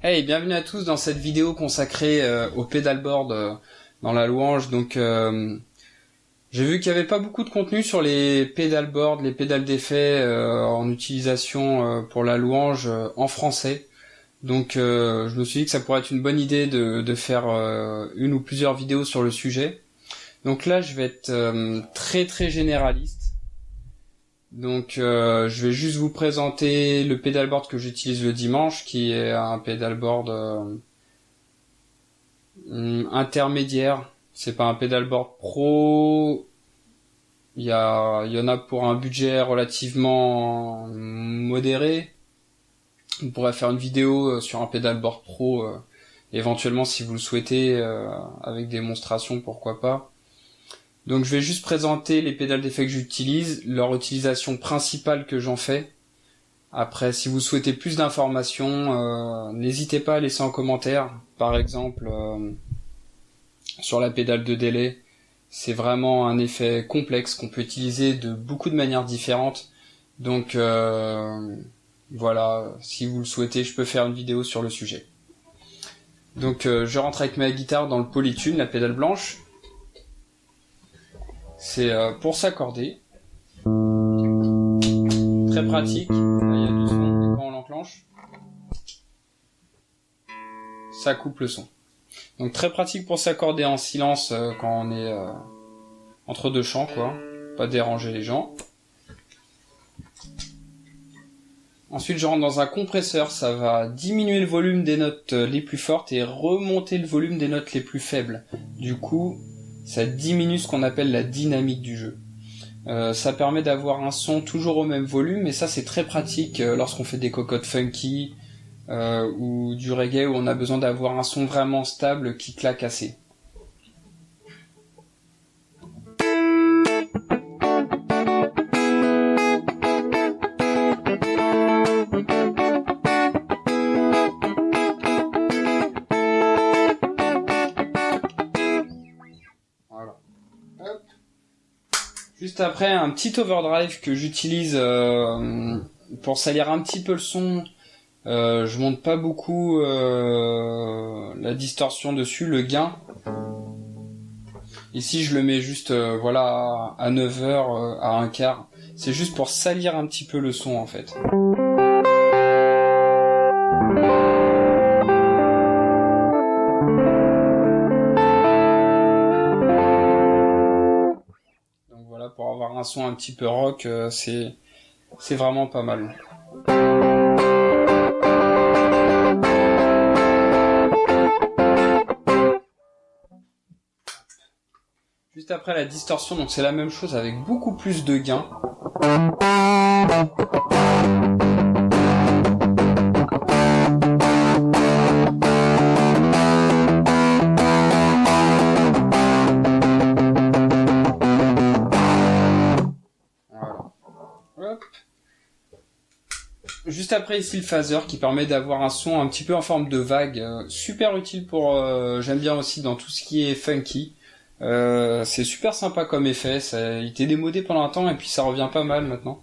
Hey, bienvenue à tous dans cette vidéo consacrée au pedalboard dans la louange. Donc, j'ai vu qu'il n'y avait pas beaucoup de contenu sur les pedalboards, les pédales d'effet en utilisation pour la louange en français. Donc, je me suis dit que ça pourrait être une bonne idée de faire une ou plusieurs vidéos sur le sujet. Donc là, je vais être très généraliste. Donc je vais juste vous présenter le pedalboard que j'utilise le dimanche, qui est un pedalboard intermédiaire. C'est pas un pedalboard pro. Il y en a pour un budget relativement modéré. On pourrait faire une vidéo sur un pedalboard pro, éventuellement si vous le souhaitez, avec démonstration, pourquoi pas. Donc je vais juste présenter les pédales d'effet que j'utilise, leur utilisation principale que j'en fais. Après, si vous souhaitez plus d'informations, n'hésitez pas à laisser en commentaire. Par exemple, sur la pédale de délai, c'est vraiment un effet complexe qu'on peut utiliser de beaucoup de manières différentes. Donc voilà, si vous le souhaitez, je peux faire une vidéo sur le sujet. Donc je rentre avec ma guitare dans le Polytune, la pédale blanche. C'est pour s'accorder. Très pratique. Là, il y a du son et quand on l'enclenche, ça coupe le son. Donc très pratique pour s'accorder en silence quand on est entre deux chants, quoi. Pas déranger les gens. Ensuite, je rentre dans un compresseur. Ça va diminuer le volume des notes les plus fortes et remonter le volume des notes les plus faibles. Du coup, ça diminue ce qu'on appelle la dynamique du jeu. Ça permet d'avoir un son toujours au même volume, et ça c'est très pratique lorsqu'on fait des cocottes funky ou du reggae où on a besoin d'avoir un son vraiment stable qui claque assez. Juste après, un petit overdrive que j'utilise pour salir un petit peu le son. Je monte pas beaucoup la distorsion dessus, le gain. Ici, je le mets juste voilà à 9h, à un quart. C'est juste pour salir un petit peu le son en fait. Pour avoir un son un petit peu rock, c'est vraiment pas mal. Juste après la distorsion, donc c'est la même chose avec beaucoup plus de gain. Juste après ici le phaser qui permet d'avoir un son un petit peu en forme de vague, super utile pour, j'aime bien aussi dans tout ce qui est funky. C'est super sympa comme effet, ça il était démodé pendant un temps et puis ça revient pas mal maintenant.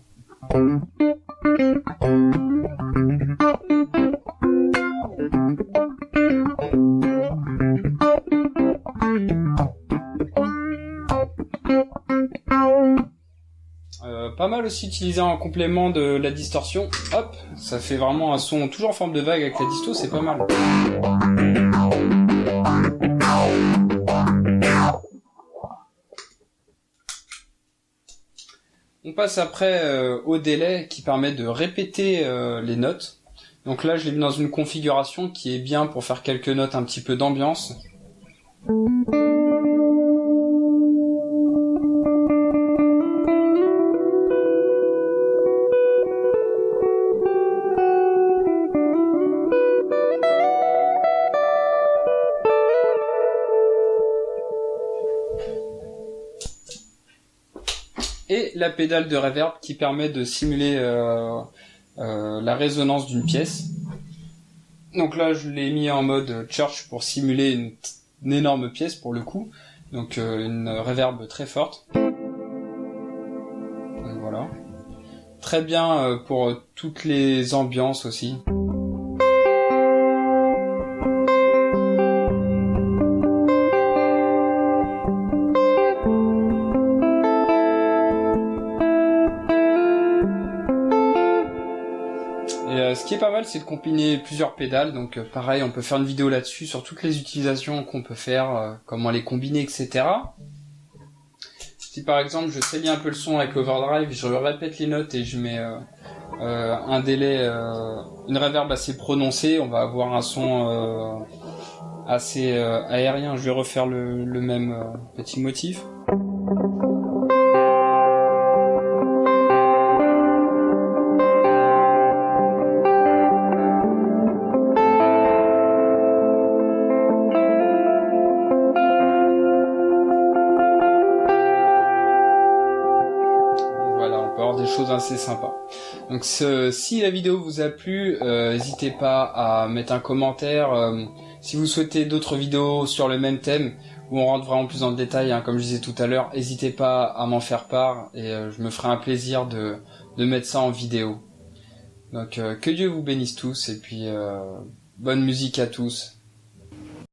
Pas mal aussi utilisé en complément de la distorsion. Hop, ça fait vraiment un son toujours en forme de vague avec la disto, c'est pas mal. On passe après au délai qui permet de répéter les notes. Donc là, je l'ai mis dans une configuration qui est bien pour faire quelques notes un petit peu d'ambiance. Et la pédale de reverb qui permet de simuler la résonance d'une pièce. Donc là je l'ai mis en mode church pour simuler une énorme pièce pour le coup. Donc une reverb très forte. Donc voilà. Très bien pour toutes les ambiances aussi. pas mal, c'est de combiner plusieurs pédales. Donc pareil, on peut faire une vidéo là-dessus sur toutes les utilisations qu'on peut faire, comment les combiner, etc. Si par exemple je saigne un peu le son avec l'overdrive, je répète les notes et je mets un délai, une reverb assez prononcée, on va avoir un son assez aérien. Je vais refaire le même petit motif. Des choses assez sympas. Donc si la vidéo vous a plu, n'hésitez pas à mettre un commentaire. Si vous souhaitez d'autres vidéos sur le même thème où on rentre vraiment plus dans le détail, hein, comme je disais tout à l'heure, n'hésitez pas à m'en faire part et je me ferai un plaisir de mettre ça en vidéo. Donc que Dieu vous bénisse tous et puis bonne musique à tous.